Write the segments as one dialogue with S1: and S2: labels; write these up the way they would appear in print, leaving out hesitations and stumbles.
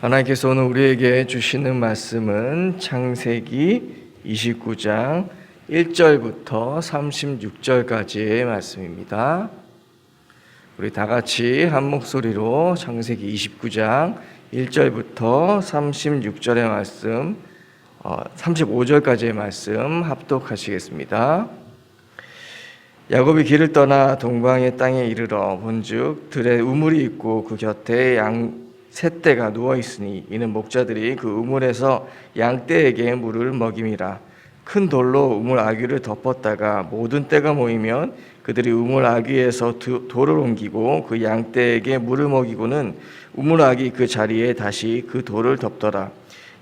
S1: 하나님께서 오늘 우리에게 주시는 말씀은 창세기 29장 1절부터 36절까지의 말씀입니다. 우리 다 같이 한 목소리로 창세기 29장 1절부터 36절의 말씀, 35절까지의 말씀 합독하시겠습니다. 야곱이 길을 떠나 동방의 땅에 이르러 본즉 들에 우물이 있고 그 곁에 양 세 떼가 누워 있으니 이는 목자들이 그 우물에서 양 떼에게 물을 먹임이라. 큰 돌로 우물 아귀를 덮었다가 모든 떼가 모이면 그들이 우물 아귀에서 돌을 옮기고 그 양 떼에게 물을 먹이고는 우물 아귀 그 자리에 다시 그 돌을 덮더라.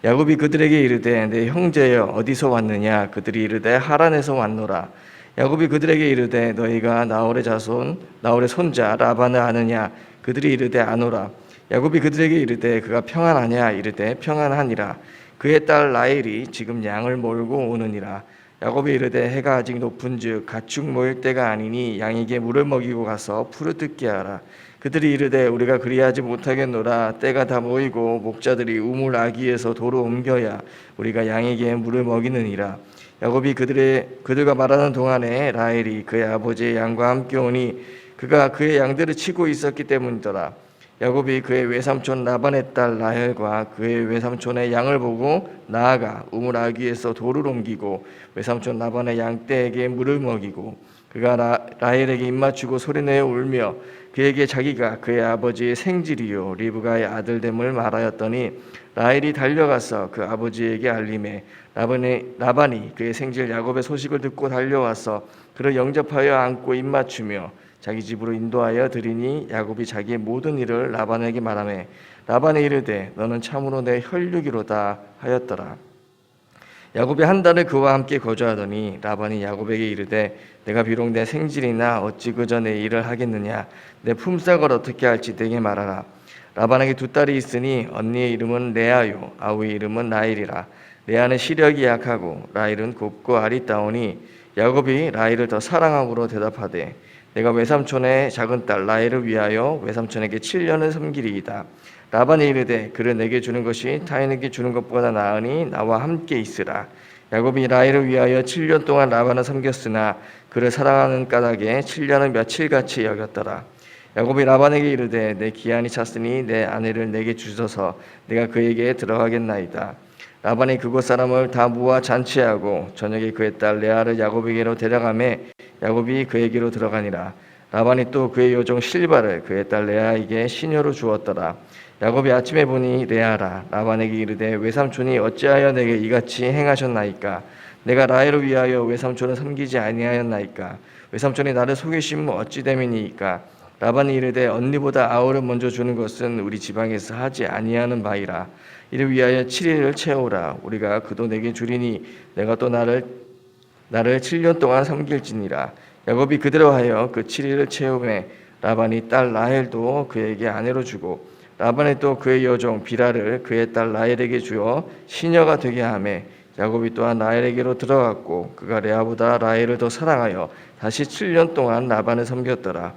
S1: 야곱이 그들에게 이르되 내 형제여 어디서 왔느냐? 그들이 이르되 하란에서 왔노라. 야곱이 그들에게 이르되 너희가 나홀의 손자 라반을 아느냐? 그들이 이르되 아노라. 야곱이 그들에게 이르되 그가 평안하냐? 이르되 평안하니라. 그의 딸 라헬이 지금 양을 몰고 오느니라. 야곱이 이르되 해가 아직 높은즉 가축 모일 때가 아니니 양에게 물을 먹이고 가서 풀을 뜯게 하라. 그들이 이르되 우리가 그리하지 못하겠노라. 때가 다 모이고 목자들이 우물 아귀에서 돌을 옮겨야 우리가 양에게 물을 먹이느니라. 야곱이 그들과 말하는 동안에 라헬이 그의 아버지의 양과 함께 오니 그가 그의 양들을 치고 있었기 때문이더라. 야곱이 그의 외삼촌 라반의 딸 라헬과 그의 외삼촌의 양을 보고 나아가 우물 아귀에서 돌을 옮기고 외삼촌 라반의 양떼에게 물을 먹이고 그가 라헬에게 입맞추고 소리내어 울며 그에게 자기가 그의 아버지의 생질이요 리브가의 아들됨을 말하였더니 라헬이 달려가서 그 아버지에게 알림해 라반이 그의 생질 야곱의 소식을 듣고 달려와서 그를 영접하여 안고 입맞추며 자기 집으로 인도하여 드리니 야곱이 자기의 모든 일을 라반에게 말하매 라반이 이르되 너는 참으로 내 혈육이로다 하였더라. 야곱이 한 달을 그와 함께 거주하더니 라반이 야곱에게 이르되 내가 비록 내 생질이나 어찌 그저 내 일을 하겠느냐? 내 품삯을 어떻게 할지 내게 말하라. 라반에게 두 딸이 있으니 언니의 이름은 레아요 아우의 이름은 라헬이라. 레아는 시력이 약하고 라헬은 곱고 아리따우니 야곱이 라헬을 더 사랑함으로 대답하되 내가 외삼촌의 작은 딸 라헬을 위하여 외삼촌에게 7년을 섬기리이다. 라반이 이르되 그를 내게 주는 것이 타인에게 주는 것보다 나으니 나와 함께 있으라. 야곱이 라헬을 위하여 7년 동안 라반을 섬겼으나 그를 사랑하는 까닭에 7년을 며칠같이 여겼더라. 야곱이 라반에게 이르되 내 기한이 찼으니 내 아내를 내게 주소서 내가 그에게 들어가겠나이다. 라반이 그곳 사람을 다 모아 잔치하고 저녁에 그의 딸 레아를 야곱에게로 데려가매 야곱이 그에게로 들어가니라. 라반이 또 그의 여종 실바를 그의 딸 레아에게 시녀로 주었더라. 야곱이 아침에 보니 레아라. 라반에게 이르되 외삼촌이 어찌하여 내게 이같이 행하셨나이까? 내가 라헬을 위하여 외삼촌을 섬기지 아니하였나이까? 외삼촌이 나를 속이심은 어찌 됨이니이까? 라반이 이르되 언니보다 아우를 먼저 주는 것은 우리 지방에서 하지 아니하는 바이라. 이를 위하여 7일을 채우라. 우리가 그도 내게 주리니 내가 또 나를 7년 동안 섬길지니라. 야곱이 그대로 하여 그 7일을 채우매 라반이 딸 라헬도 그에게 아내로 주고 라반이 또 그의 여종 비라를 그의 딸 라헬에게 주어 시녀가 되게 하매 야곱이 또한 라헬에게로 들어갔고 그가 레아보다 라헬을 더 사랑하여 다시 7년 동안 라반을 섬겼더라.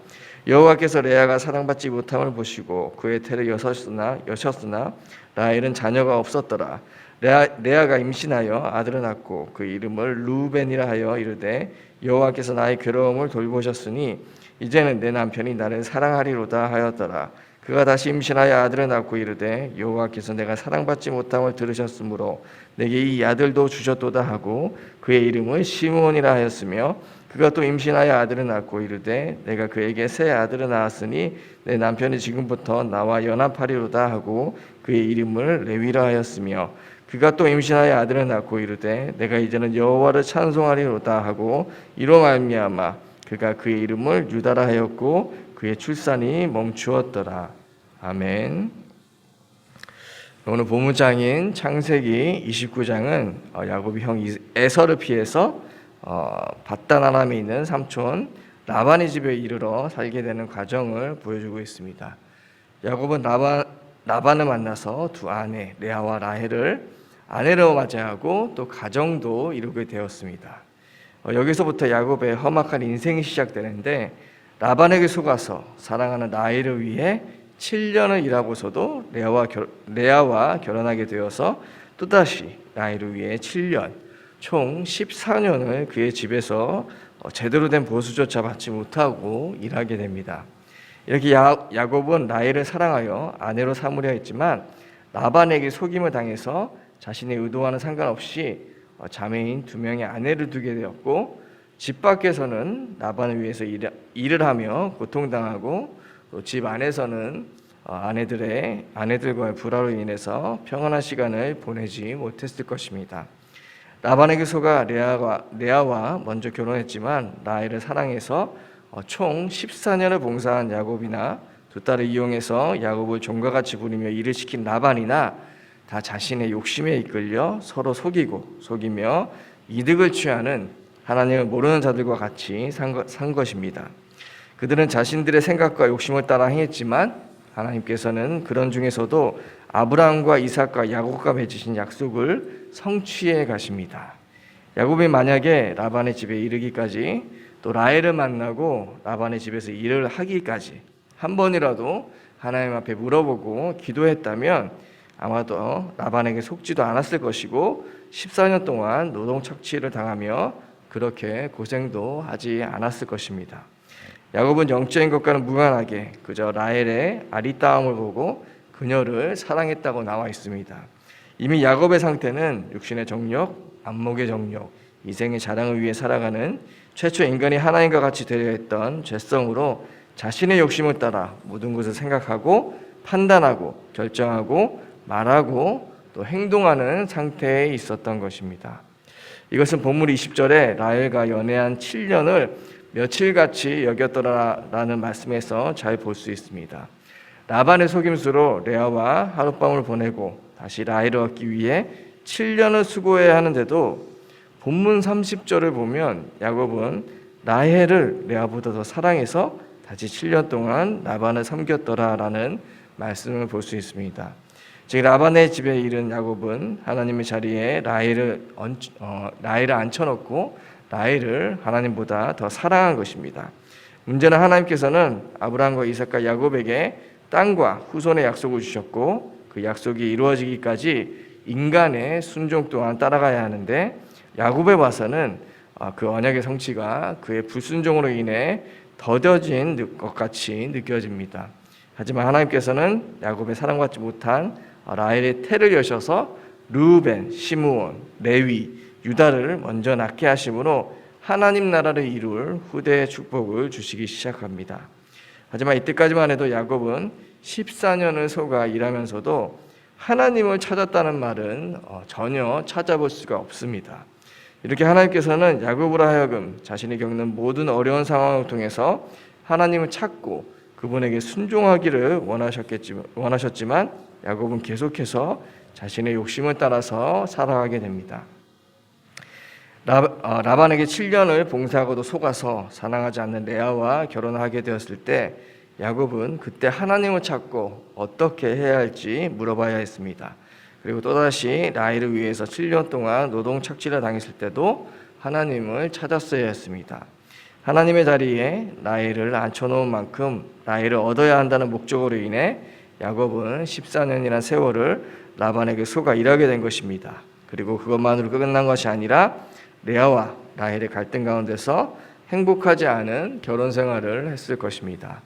S1: 여호와께서 레아가 사랑받지 못함을 보시고 그의 태를 여셨으나 라헬은 자녀가 없었더라. 레아가 임신하여 아들을 낳고 그 이름을 루벤이라 하여 이르되 여호와께서 나의 괴로움을 돌보셨으니 이제는 내 남편이 나를 사랑하리로다 하였더라. 그가 다시 임신하여 아들을 낳고 이르되 여호와께서 내가 사랑받지 못함을 들으셨으므로 내게 이 아들도 주셨도다 하고 그의 이름을 시므온이라 하였으며 그가 또 임신하여 아들을 낳고 이르되 내가 그에게 새 아들을 낳았으니 내 남편이 지금부터 나와 연합하리로다 하고 그의 이름을 레위라 하였으며 그가 또 임신하여 아들을 낳고 이르되 내가 이제는 여호와를 찬송하리로다 하고 이로 말미암아 그가 그의 이름을 유다라 하였고 그의 출산이 멈추었더라. 아멘. 오늘 본문장인 창세기 29장은 야곱이 형 에서를 피해서 밧단 아람에 있는 삼촌 라반의 집에 이르러 살게 되는 과정을 보여주고 있습니다. 야곱은 라반을 만나서 두 아내 레아와 라헬을 아내로 맞이하고 또 가정도 이루게 되었습니다. 여기서부터 야곱의 험악한 인생이 시작되는데 라반에게 속아서 사랑하는 라헬을 위해 7년을 일하고서도 레아와 결혼하게 되어서 또다시 라헬을 위해 7년, 총 14년을 그의 집에서 제대로 된 보수조차 받지 못하고 일하게 됩니다. 이렇게 야곱은 라헬을 사랑하여 아내로 삼으려 했지만 라반에게 속임을 당해서 자신의 의도와는 상관없이 자매인 2명의 아내를 두게 되었고, 집 밖에서는 라반을 위해서 일을 하며 고통당하고, 또 집 안에서는 아내들과의 불화로 인해서 평안한 시간을 보내지 못했을 것입니다. 라반에게 속아 레아와 먼저 결혼했지만 라헬을 사랑해서 총 14년을 봉사한 야곱이나 두 딸을 이용해서 야곱을 종과 같이 부리며 일을 시킨 라반이나 다 자신의 욕심에 이끌려 서로 속이며 이득을 취하는 하나님을 모르는 자들과 같이 산 것입니다. 그들은 자신들의 생각과 욕심을 따라 행했지만 하나님께서는 그런 중에서도 아브라함과 이삭과 야곱과 맺으신 약속을 성취해 가십니다. 야곱이 만약에 라반의 집에 이르기까지, 또 라헬을 만나고 라반의 집에서 일을 하기까지 한 번이라도 하나님 앞에 물어보고 기도했다면 아마도 라반에게 속지도 않았을 것이고 14년 동안 노동 착취를 당하며 그렇게 고생도 하지 않았을 것입니다. 야곱은 영적인 것과는 무관하게 그저 라헬의 아리따움을 보고 그녀를 사랑했다고 나와 있습니다. 이미 야곱의 상태는 육신의 정욕, 안목의 정욕, 이생의 자랑을 위해 살아가는 최초 인간이 하나님과 같이 되려 했던 죄성으로 자신의 욕심을 따라 모든 것을 생각하고 판단하고 결정하고 말하고 또 행동하는 상태에 있었던 것입니다. 이것은 본문 20절에 라헬과 연애한 7년을 며칠같이 여겼더라라는 말씀에서 잘 볼 수 있습니다. 라반의 속임수로 레아와 하룻밤을 보내고 다시 라헬을 얻기 위해 7년을 수고해야 하는데도 본문 30절을 보면 야곱은 라헬을 레아보다 더 사랑해서 다시 7년 동안 라반을 섬겼더라라는 말씀을 볼 수 있습니다. 즉 라반의 집에 이른 야곱은 하나님의 자리에 라헬을 앉혀놓고 라헬을 하나님보다 더 사랑한 것입니다. 문제는 하나님께서는 아브라함과 이삭과 야곱에게 땅과 후손의 약속을 주셨고 그 약속이 이루어지기까지 인간의 순종 또한 따라가야 하는데 야곱에 봐서는 그 언약의 성취가 그의 불순종으로 인해 더뎌진 것 같이 느껴집니다. 하지만 하나님께서는 야곱의 사랑받지 못한 라헬의 태를 여셔서 르우벤, 시므온, 레위, 유다를 먼저 낳게 하심으로 하나님 나라를 이룰 후대의 축복을 주시기 시작합니다. 하지만 이때까지만 해도 야곱은 14년을 속아 일하면서도 하나님을 찾았다는 말은 전혀 찾아볼 수가 없습니다. 이렇게 하나님께서는 야곱으로 하여금 자신이 겪는 모든 어려운 상황을 통해서 하나님을 찾고 그분에게 순종하기를 원하셨지만 야곱은 계속해서 자신의 욕심을 따라서 살아가게 됩니다. 라반에게 7년을 봉사하고도 속아서 사랑하지 않는 레아와 결혼하게 되었을 때 야곱은 그때 하나님을 찾고 어떻게 해야 할지 물어봐야 했습니다. 그리고 또다시 라헬을 위해서 7년 동안 노동 착취를 당했을 때도 하나님을 찾았어야 했습니다. 하나님의 자리에 라헬을 앉혀놓은 만큼 라헬을 얻어야 한다는 목적으로 인해 야곱은 14년이라는 세월을 라반에게 속아 일하게 된 것입니다. 그리고 그것만으로 끝난 것이 아니라 레아와 라헬의 갈등 가운데서 행복하지 않은 결혼 생활을 했을 것입니다.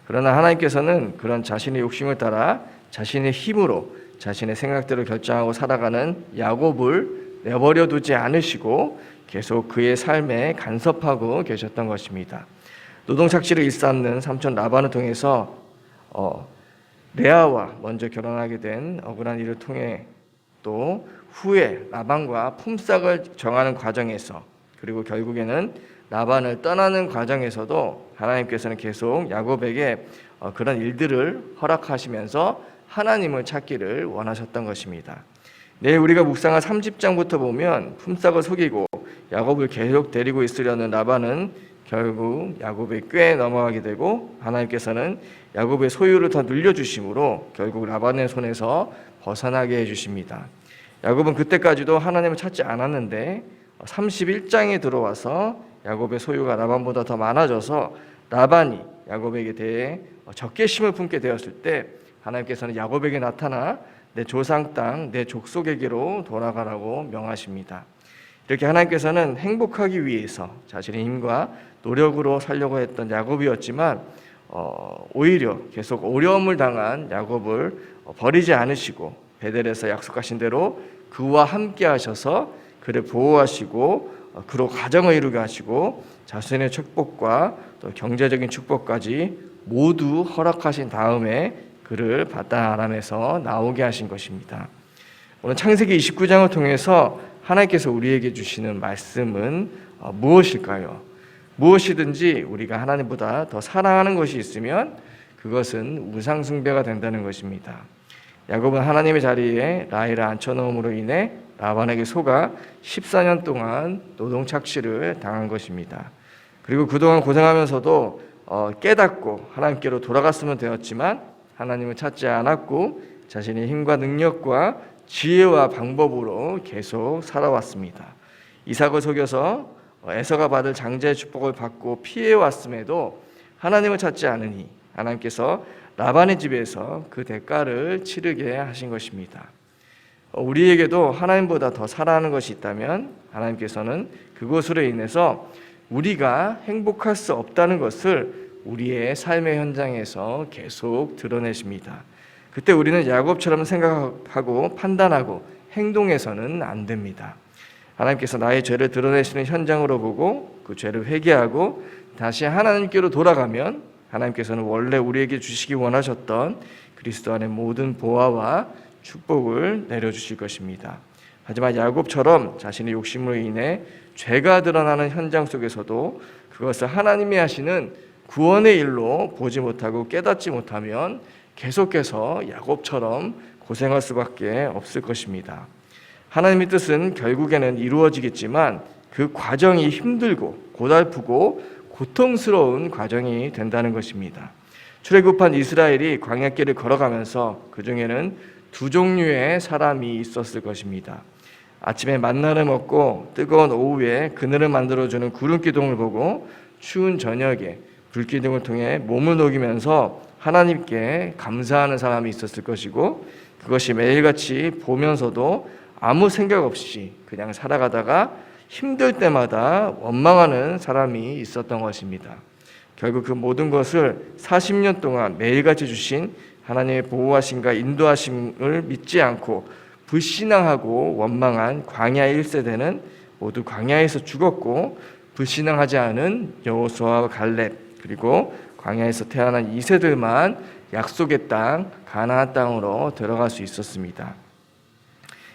S1: 그러나 하나님께서는 그런 자신의 욕심을 따라 자신의 힘으로 자신의 생각대로 결정하고 살아가는 야곱을 내버려 두지 않으시고 계속 그의 삶에 간섭하고 계셨던 것입니다. 노동착취를 일삼는 삼촌 라반을 통해서 레아와 먼저 결혼하게 된 억울한 일을 통해 또 후에 라반과 품삯을 정하는 과정에서 그리고 결국에는 라반을 떠나는 과정에서도 하나님께서는 계속 야곱에게 그런 일들을 허락하시면서 하나님을 찾기를 원하셨던 것입니다. 내일 우리가 묵상할 30장부터 보면 품삯을 속이고 야곱을 계속 데리고 있으려는 라반은 결국 야곱의 꾀에 넘어가게 되고 하나님께서는 야곱의 소유를 더 늘려주심으로 결국 라반의 손에서 벗어나게 해주십니다. 야곱은 그때까지도 하나님을 찾지 않았는데 31장에 들어와서 야곱의 소유가 라반보다 더 많아져서 라반이 야곱에게 대해 적개심을 품게 되었을 때 하나님께서는 야곱에게 나타나 내 조상 땅, 내 족속에게로 돌아가라고 명하십니다. 이렇게 하나님께서는 행복하기 위해서 자신의 힘과 노력으로 살려고 했던 야곱이었지만 오히려 계속 어려움을 당한 야곱을 버리지 않으시고 베델에서 약속하신 대로 그와 함께 하셔서 그를 보호하시고 그로 가정을 이루게 하시고 자신의 축복과 또 경제적인 축복까지 모두 허락하신 다음에 그를 바다 아람에서 나오게 하신 것입니다. 오늘 창세기 29장을 통해서 하나님께서 우리에게 주시는 말씀은 무엇일까요? 무엇이든지 우리가 하나님보다 더 사랑하는 것이 있으면 그것은 우상 숭배가 된다는 것입니다. 야곱은 하나님의 자리에 라헬을 앉혀놓음으로 인해 라반에게 속아 14년 동안 노동 착취를 당한 것입니다. 그리고 그동안 고생하면서도 깨닫고 하나님께로 돌아갔으면 되었지만 하나님을 찾지 않았고 자신의 힘과 능력과 지혜와 방법으로 계속 살아왔습니다. 이삭을 속여서 에서가 받을 장자의 축복을 받고 피해왔음에도 하나님을 찾지 않으니 하나님께서 라반의 집에서 그 대가를 치르게 하신 것입니다. 우리에게도 하나님보다 더 사랑하는 것이 있다면 하나님께서는 그것으로 인해서 우리가 행복할 수 없다는 것을 우리의 삶의 현장에서 계속 드러내십니다. 그때 우리는 야곱처럼 생각하고 판단하고 행동해서는 안 됩니다. 하나님께서 나의 죄를 드러내시는 현장으로 보고 그 죄를 회개하고 다시 하나님께로 돌아가면 하나님께서는 원래 우리에게 주시기 원하셨던 그리스도 안의 모든 보화와 축복을 내려주실 것입니다. 하지만 야곱처럼 자신의 욕심으로 인해 죄가 드러나는 현장 속에서도 그것을 하나님이 하시는 구원의 일로 보지 못하고 깨닫지 못하면 계속해서 야곱처럼 고생할 수밖에 없을 것입니다. 하나님의 뜻은 결국에는 이루어지겠지만 그 과정이 힘들고 고달프고 고통스러운 과정이 된다는 것입니다. 출애굽한 이스라엘이 광야길을 걸어가면서 그 중에는 두 종류의 사람이 있었을 것입니다. 아침에 만나를 먹고 뜨거운 오후에 그늘을 만들어주는 구름기둥을 보고 추운 저녁에 불기둥을 통해 몸을 녹이면서 하나님께 감사하는 사람이 있었을 것이고 그것이 매일같이 보면서도 아무 생각 없이 그냥 살아가다가 힘들 때마다 원망하는 사람이 있었던 것입니다. 결국 그 모든 것을 40년 동안 매일같이 주신 하나님의 보호하심과 인도하심을 믿지 않고 불신앙하고 원망한 광야 1세대는 모두 광야에서 죽었고 불신앙하지 않은 여호수아와 갈렙 그리고 광야에서 태어난 2세들만 약속의 땅 가나안 땅으로 들어갈 수 있었습니다.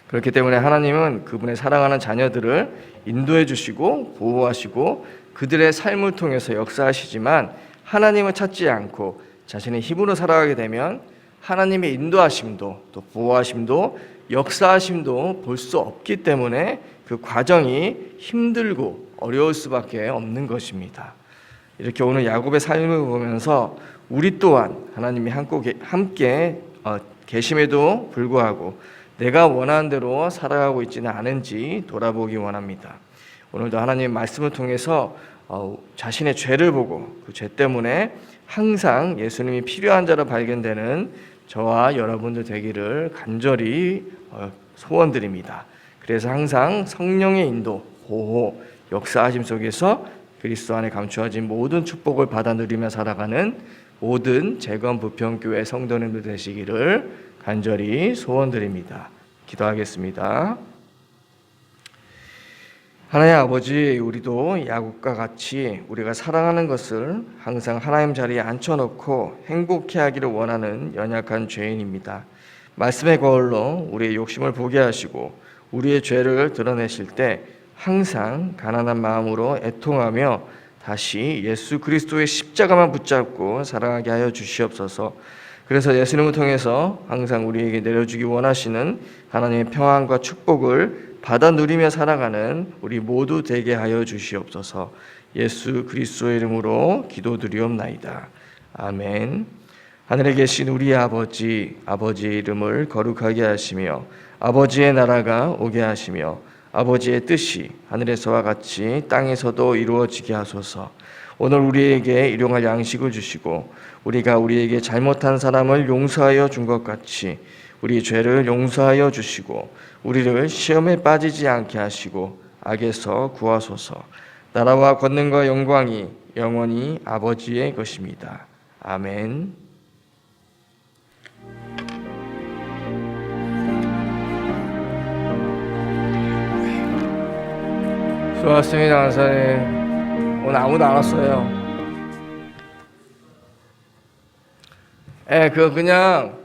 S1: 그렇기 때문에 하나님은 그분의 사랑하는 자녀들을 인도해 주시고 보호하시고 그들의 삶을 통해서 역사하시지만 하나님을 찾지 않고 자신의 힘으로 살아가게 되면 하나님의 인도하심도 또 보호하심도 역사하심도 볼 수 없기 때문에 그 과정이 힘들고 어려울 수밖에 없는 것입니다. 이렇게 오늘 야곱의 삶을 보면서 우리 또한 하나님이 함께 계심에도 불구하고 내가 원하는 대로 살아가고 있지는 않은지 돌아보기 원합니다. 오늘도 하나님의 말씀을 통해서 자신의 죄를 보고 그 죄 때문에 항상 예수님이 필요한 자로 발견되는 저와 여러분들 되기를 간절히 소원드립니다. 그래서 항상 성령의 인도, 보호, 역사하심 속에서 그리스도 안에 감추어진 모든 축복을 받아 누리며 살아가는 모든 재건 부평교회 성도님들 되시기를 간절히 소원드립니다. 기도하겠습니다. 하나님 아버지, 우리도 야곱과 같이 우리가 사랑하는 것을 항상 하나님 자리에 앉혀놓고 행복해 하기를 원하는 연약한 죄인입니다. 말씀의 거울로 우리의 욕심을 보게 하시고 우리의 죄를 드러내실 때 항상 가난한 마음으로 애통하며 다시 예수 그리스도의 십자가만 붙잡고 살아가게 하여 주시옵소서. 그래서 예수님을 통해서 항상 우리에게 내려주기 원하시는 하나님의 평안과 축복을 받아 누리며 살아가는 우리 모두 되게 하여 주시옵소서. 예수 그리스도의 이름으로 기도드리옵나이다. 아멘. 하늘에 계신 우리 아버지, 아버지의 이름을 거룩하게 하시며 아버지의 나라가 오게 하시며 아버지의 뜻이 하늘에서와 같이 땅에서도 이루어지게 하소서. 오늘 우리에게 일용할 양식을 주시고 우리가 우리에게 잘못한 사람을 용서하여 준 것 같이 우리 죄를 용서하여 주시고 우리를 시험에 빠지지 않게 하시고 악에서 구하소서. 나라와 권능과 영광이 영원히 아버지의 것입니다. 아멘. 수고하셨습니다, 강사님. 오늘 아무도 안 왔어요. 그냥